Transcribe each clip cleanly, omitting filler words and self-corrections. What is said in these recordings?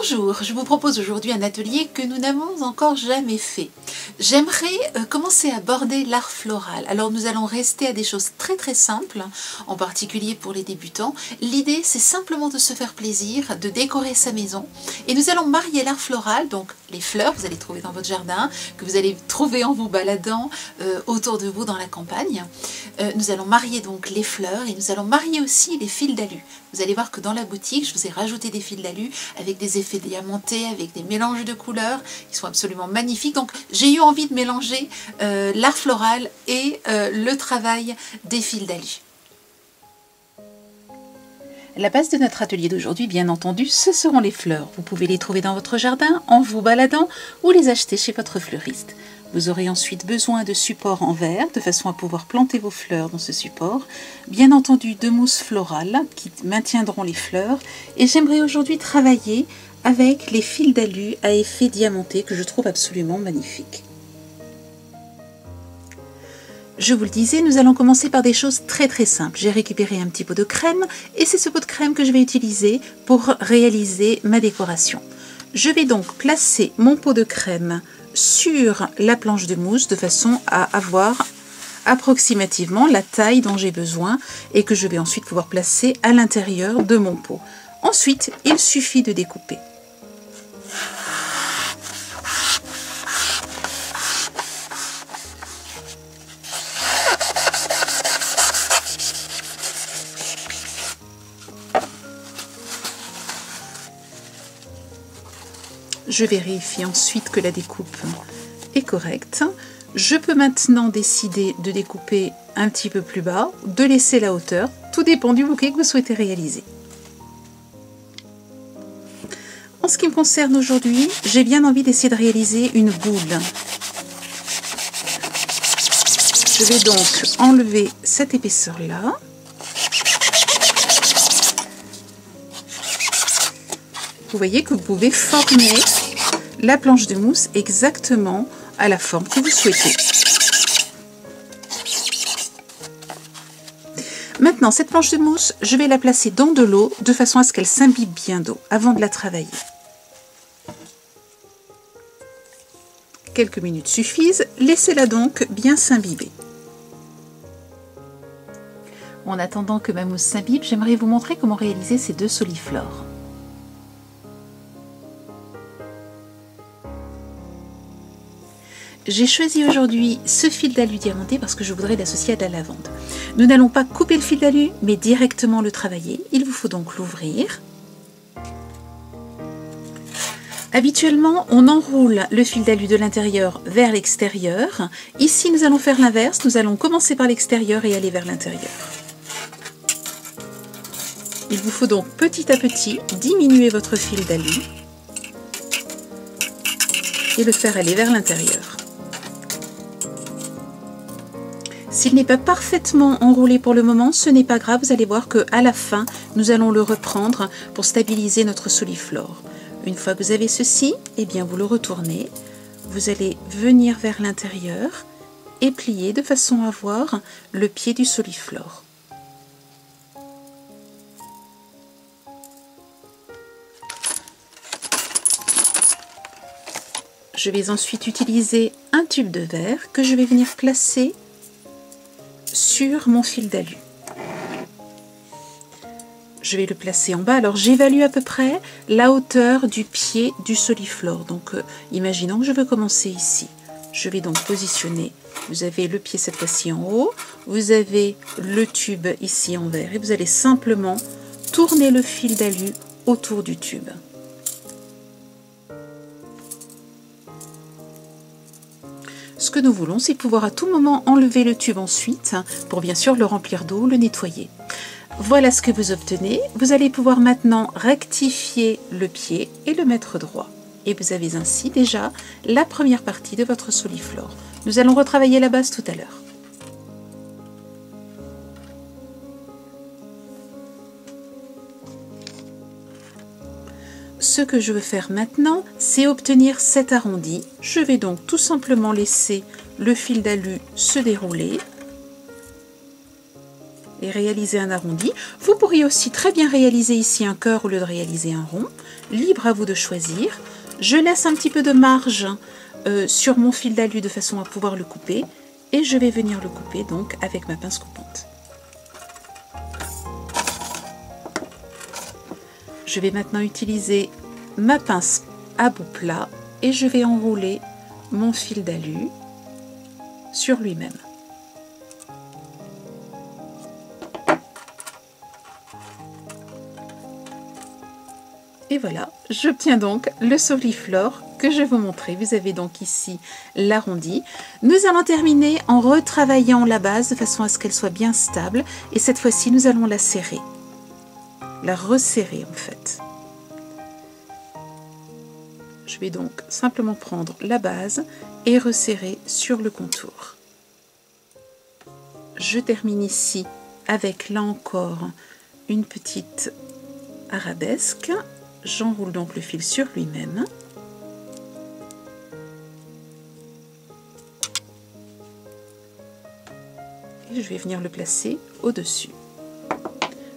Bonjour, je vous propose aujourd'hui un atelier que nous n'avons encore jamais fait. J'aimerais commencer à aborder l'art floral. Alors nous allons rester à des choses très simples, en particulier pour les débutants. L'idée c'est simplement de se faire plaisir, de décorer sa maison. Et nous allons marier l'art floral, donc les fleurs que vous allez trouver dans votre jardin, que vous allez trouver en vous baladant autour de vous dans la campagne. Nous allons marier donc les fleurs et nous allons marier aussi les fils d'alu. Vous allez voir que dans la boutique, je vous ai rajouté des fils d'alu avec des effets diamantés, avec des mélanges de couleurs qui sont absolument magnifiques. Donc j'ai eu envie de mélanger l'art floral et le travail des fils d'alu. La base de notre atelier d'aujourd'hui, bien entendu, ce seront les fleurs. Vous pouvez les trouver dans votre jardin en vous baladant ou les acheter chez votre fleuriste. Vous aurez ensuite besoin de supports en verre, de façon à pouvoir planter vos fleurs dans ce support. Bien entendu, de mousse florale qui maintiendront les fleurs. Et j'aimerais aujourd'hui travailler avec les fils d'alu à effet diamanté que je trouve absolument magnifiques. Je vous le disais, nous allons commencer par des choses très simples. J'ai récupéré un petit pot de crème et c'est ce pot de crème que je vais utiliser pour réaliser ma décoration. Je vais donc placer mon pot de crème sur la planche de mousse de façon à avoir approximativement la taille dont j'ai besoin et que je vais ensuite pouvoir placer à l'intérieur de mon pot. Ensuite, il suffit de découper. Je vérifie ensuite que la découpe est correcte. Je peux maintenant décider de découper un petit peu plus bas, de laisser la hauteur. Tout dépend du bouquet que vous souhaitez réaliser. En ce qui me concerne aujourd'hui, j'ai bien envie d'essayer de réaliser une boule. Je vais donc enlever cette épaisseur-là. Vous voyez que vous pouvez former la planche de mousse exactement à la forme que vous souhaitez. Maintenant, cette planche de mousse, je vais la placer dans de l'eau de façon à ce qu'elle s'imbibe bien d'eau avant de la travailler. Quelques minutes suffisent, laissez-la donc bien s'imbiber. En attendant que ma mousse s'imbibe, j'aimerais vous montrer comment réaliser ces deux soliflores. J'ai choisi aujourd'hui ce fil d'alu diamanté parce que je voudrais l'associer à de la lavande. Nous n'allons pas couper le fil d'alu, mais directement le travailler. Il vous faut donc l'ouvrir. Habituellement, on enroule le fil d'alu de l'intérieur vers l'extérieur. Ici, nous allons faire l'inverse. Nous allons commencer par l'extérieur et aller vers l'intérieur. Il vous faut donc petit à petit diminuer votre fil d'alu et le faire aller vers l'intérieur. S'il n'est pas parfaitement enroulé pour le moment, ce n'est pas grave, vous allez voir qu'à la fin, nous allons le reprendre pour stabiliser notre soliflore. Une fois que vous avez ceci, eh bien vous le retournez, vous allez venir vers l'intérieur et plier de façon à voir le pied du soliflore. Je vais ensuite utiliser un tube de verre que je vais venir placer sur mon fil d'alu. Je vais le placer en bas. Alors j'évalue à peu près la hauteur du pied du soliflore. Donc imaginons que je veux commencer ici. Je vais donc positionner. Vous avez le pied cette fois-ci en haut. Vous avez le tube ici en vert. Et vous allez simplement tourner le fil d'alu autour du tube. Ce que nous voulons, c'est pouvoir à tout moment enlever le tube ensuite pour bien sûr le remplir d'eau, le nettoyer. Voilà ce que vous obtenez. Vous allez pouvoir maintenant rectifier le pied et le mettre droit. Et vous avez ainsi déjà la première partie de votre soliflore. Nous allons retravailler la base tout à l'heure. Ce que je veux faire maintenant, c'est obtenir cet arrondi. Je vais donc tout simplement laisser le fil d'alu se dérouler et réaliser un arrondi. Vous pourriez aussi très bien réaliser ici un cœur au lieu de réaliser un rond. Libre à vous de choisir. Je laisse un petit peu de marge sur mon fil d'alu de façon à pouvoir le couper. Et je vais venir le couper donc avec ma pince coupante. Je vais maintenant utiliser ma pince à bout plat et je vais enrouler mon fil d'alu sur lui-même. Et voilà, j'obtiens donc le soliflore que je vais vous montrer. Vous avez donc ici l'arrondi. Nous allons terminer en retravaillant la base de façon à ce qu'elle soit bien stable. Et cette fois-ci, nous allons la serrer. La resserrer en fait. Je vais donc simplement prendre la base et resserrer sur le contour. Je termine ici avec, là encore, une petite arabesque. J'enroule donc le fil sur lui-même. Et je vais venir le placer au-dessus.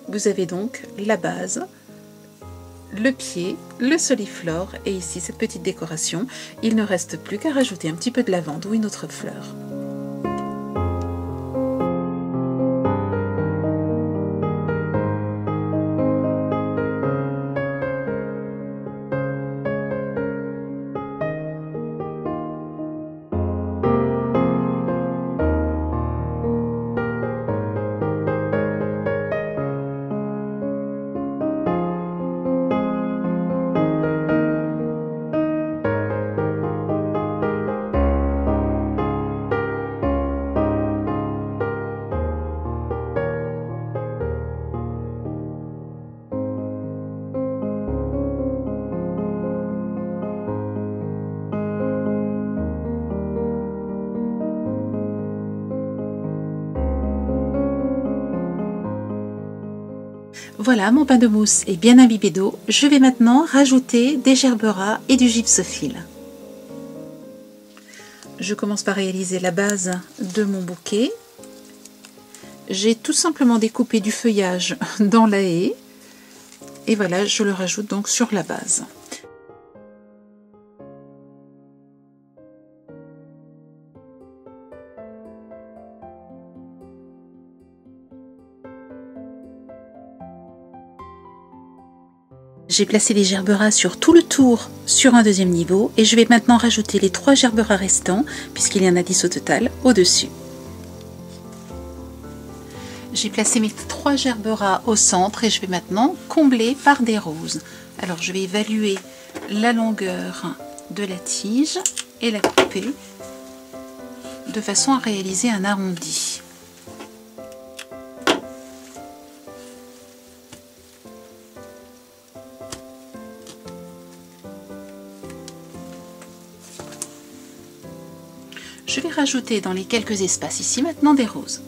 Vous avez donc la base, le pied, le soliflore et ici cette petite décoration. Il ne reste plus qu'à rajouter un petit peu de lavande ou une autre fleur. Voilà, mon pain de mousse est bien imbibé d'eau. Je vais maintenant rajouter des gerberas et du gypsophile. Je commence par réaliser la base de mon bouquet. J'ai tout simplement découpé du feuillage dans la haie. Et voilà, je le rajoute donc sur la base. J'ai placé les gerberas sur tout le tour sur un deuxième niveau et je vais maintenant rajouter les 3 gerberas restants, puisqu'il y en a 10 au total, au-dessus. J'ai placé mes 3 gerberas au centre et je vais maintenant combler par des roses. Alors je vais évaluer la longueur de la tige et la couper de façon à réaliser un arrondi. Je vais rajouter dans les quelques espaces ici maintenant des roses.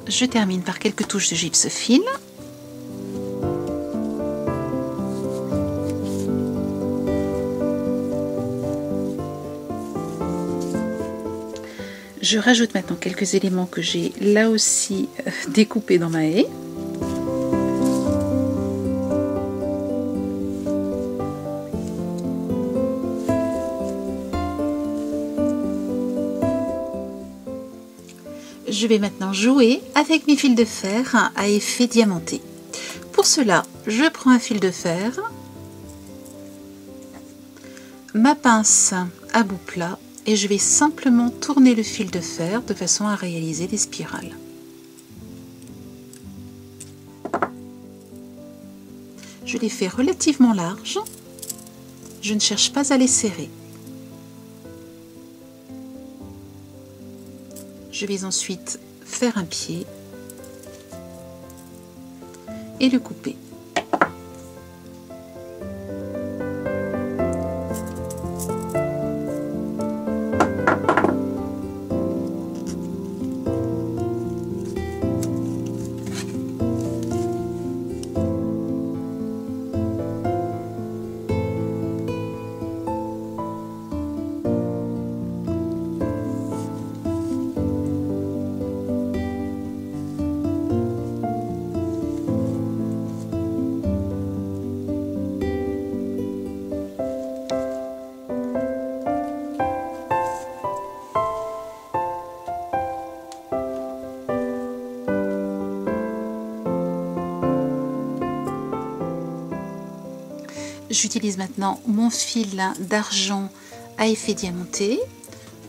Je termine par quelques touches de gypsophile. Je rajoute maintenant quelques éléments que j'ai là aussi découpés dans ma haie. Je vais maintenant jouer avec mes fils de fer à effet diamanté. Pour cela, je prends un fil de fer, ma pince à bout plat, et je vais simplement tourner le fil de fer de façon à réaliser des spirales. Je les fais relativement larges, je ne cherche pas à les serrer. Je vais ensuite faire un pied et le couper. J'utilise maintenant mon fil d'argent à effet diamanté.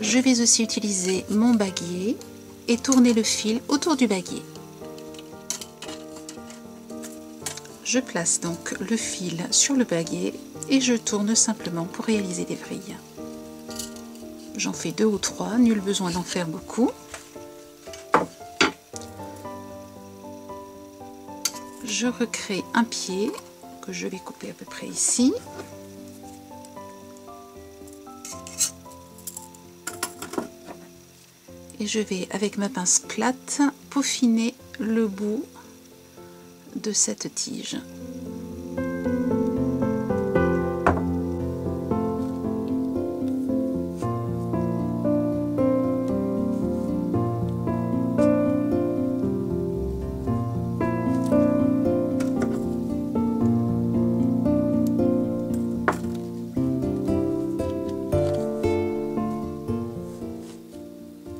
Je vais aussi utiliser mon baguier et tourner le fil autour du baguier. Je place donc le fil sur le baguier et je tourne simplement pour réaliser des vrilles. J'en fais 2 ou 3, nul besoin d'en faire beaucoup. Je recrée un pied que je vais couper à peu près ici. Et je vais, avec ma pince plate, peaufiner le bout de cette tige.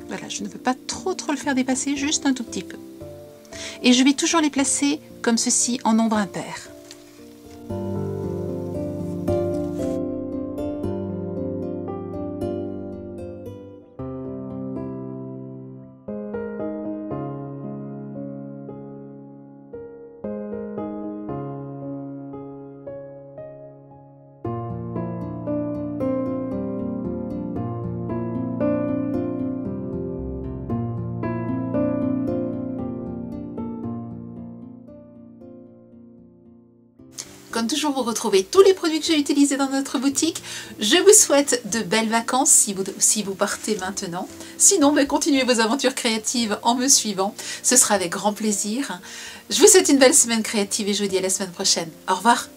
Voilà, je ne veux pas trop le faire dépasser, juste un tout petit peu. Et je vais toujours les placer comme ceci en nombre impair. Comme toujours, vous retrouvez tous les produits que j'ai utilisés dans notre boutique. Je vous souhaite de belles vacances si vous partez maintenant. Sinon, continuez vos aventures créatives en me suivant. Ce sera avec grand plaisir. Je vous souhaite une belle semaine créative et je vous dis à la semaine prochaine. Au revoir.